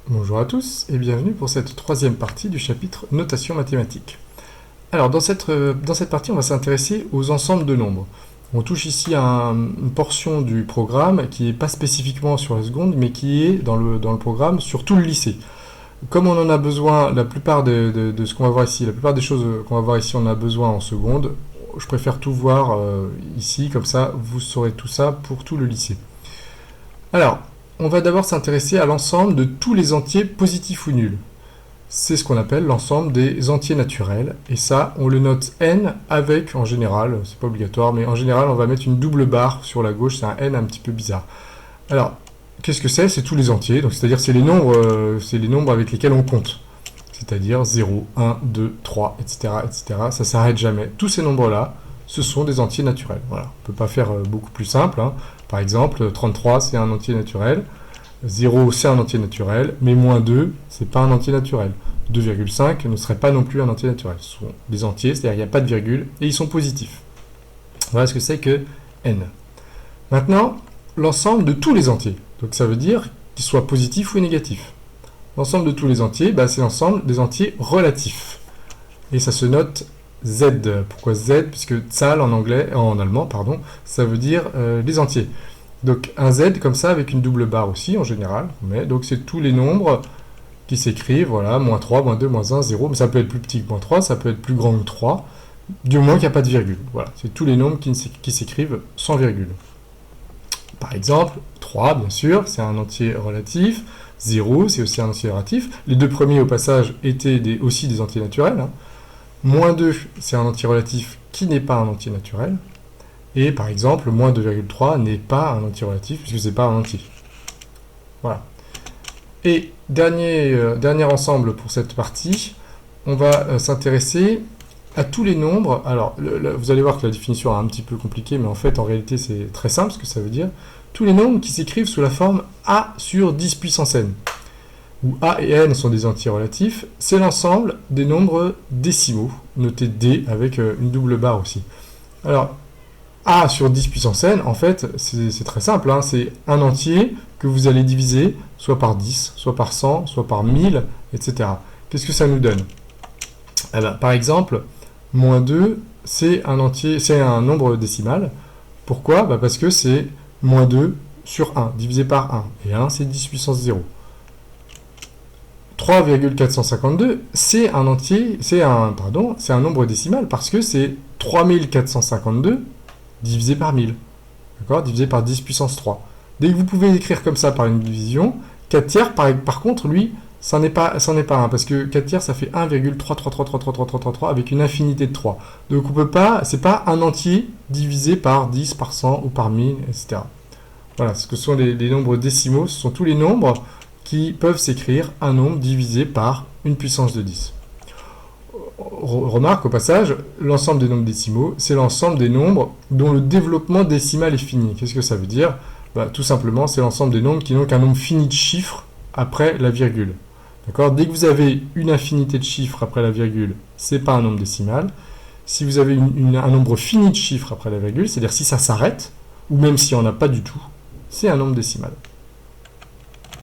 Bonjour à tous et bienvenue pour cette troisième partie du chapitre Notation mathématique. Alors dans cette partie on va s'intéresser aux ensembles de nombres. On touche ici à une portion du programme qui n'est pas spécifiquement sur la seconde mais qui est dans le programme sur tout le lycée. Comme on en a besoin, la plupart de ce qu'on va voir ici, la plupart des choses qu'on va voir ici on a besoin en seconde, je préfère tout voir ici, comme ça vous saurez tout ça pour tout le lycée. Alors, on va d'abord s'intéresser à l'ensemble de tous les entiers positifs ou nuls. C'est ce qu'on appelle l'ensemble des entiers naturels. Et ça, on le note n avec, en général, c'est pas obligatoire, mais en général, on va mettre une double barre sur la gauche. C'est un n un petit peu bizarre. Alors, qu'est-ce que c'est? C'est tous les entiers. Donc, c'est-à-dire, c'est les nombres avec lesquels on compte. C'est-à-dire 0, 1, 2, 3, etc., etc. Ça s'arrête jamais. Tous ces nombres-là, ce sont des entiers naturels. Voilà. On ne peut pas faire beaucoup plus simple, hein. Par exemple, 33, c'est un entier naturel. 0, c'est un entier naturel. Mais moins 2, c'est pas un entier naturel. 2,5 ne serait pas non plus un entier naturel. Ce sont des entiers, c'est-à-dire qu'il n'y a pas de virgule, et ils sont positifs. Voilà ce que c'est que n. Maintenant, l'ensemble de tous les entiers. Donc ça veut dire qu'ils soient positifs ou négatifs. L'ensemble de tous les entiers, c'est l'ensemble des entiers relatifs. Et ça se note Z. Pourquoi Z? Puisque Zahl en allemand, ça veut dire les entiers. Donc un Z comme ça avec une double barre aussi en général. Donc c'est tous les nombres qui s'écrivent, voilà, moins 3, moins 2, moins 1, 0. Mais ça peut être plus petit que moins 3, ça peut être plus grand que 3, du moins qu'il n'y a pas de virgule. Voilà, c'est tous les nombres qui s'écrivent sans virgule. Par exemple, 3, bien sûr, c'est un entier relatif. 0, c'est aussi un entier relatif. Les deux premiers, au passage, étaient aussi des entiers naturels, hein. Moins 2, c'est un entier relatif qui n'est pas un entier naturel. Et par exemple, moins 2,3 n'est pas un entier relatif puisque ce n'est pas un entier. Voilà. Et dernier ensemble pour cette partie, on va s'intéresser à tous les nombres. Alors, vous allez voir que la définition est un petit peu compliquée, mais en fait, en réalité, c'est très simple ce que ça veut dire. Tous les nombres qui s'écrivent sous la forme a sur 10 puissance n, où a et n sont des entiers relatifs, c'est l'ensemble des nombres décimaux, notés D avec une double barre aussi. Alors, a sur 10 puissance n, en fait, c'est très simple, hein, c'est un entier que vous allez diviser soit par 10, soit par 100, soit par 1000, etc. Qu'est-ce que ça nous donne? Par exemple, moins 2, c'est un nombre décimal. Pourquoi? Parce que c'est moins 2 sur 1, divisé par 1. Et 1, c'est 10 puissance 0. 3,452, c'est un nombre décimal parce que c'est 3452 divisé par 1000. D'accord? Divisé par 10 puissance 3. Dès que vous pouvez écrire comme ça par une division, 4 tiers, par contre, lui, ça n'est pas un, parce que 4 tiers, ça fait 1,3333333 avec une infinité de 3. Donc on peut pas, c'est pas un entier divisé par 10, par 100 ou par 1000, etc. Voilà, ce que sont les nombres décimaux, ce sont tous les nombres qui peuvent s'écrire un nombre divisé par une puissance de 10. Remarque au passage, l'ensemble des nombres décimaux, c'est l'ensemble des nombres dont le développement décimal est fini. Qu'est-ce que ça veut dire? Tout simplement, c'est l'ensemble des nombres qui n'ont qu'un nombre fini de chiffres après la virgule. D'accord? Dès que vous avez une infinité de chiffres après la virgule, c'est pas un nombre décimal. Si vous avez un nombre fini de chiffres après la virgule, c'est-à-dire si ça s'arrête, ou même s'il n'y en a pas du tout, c'est un nombre décimal.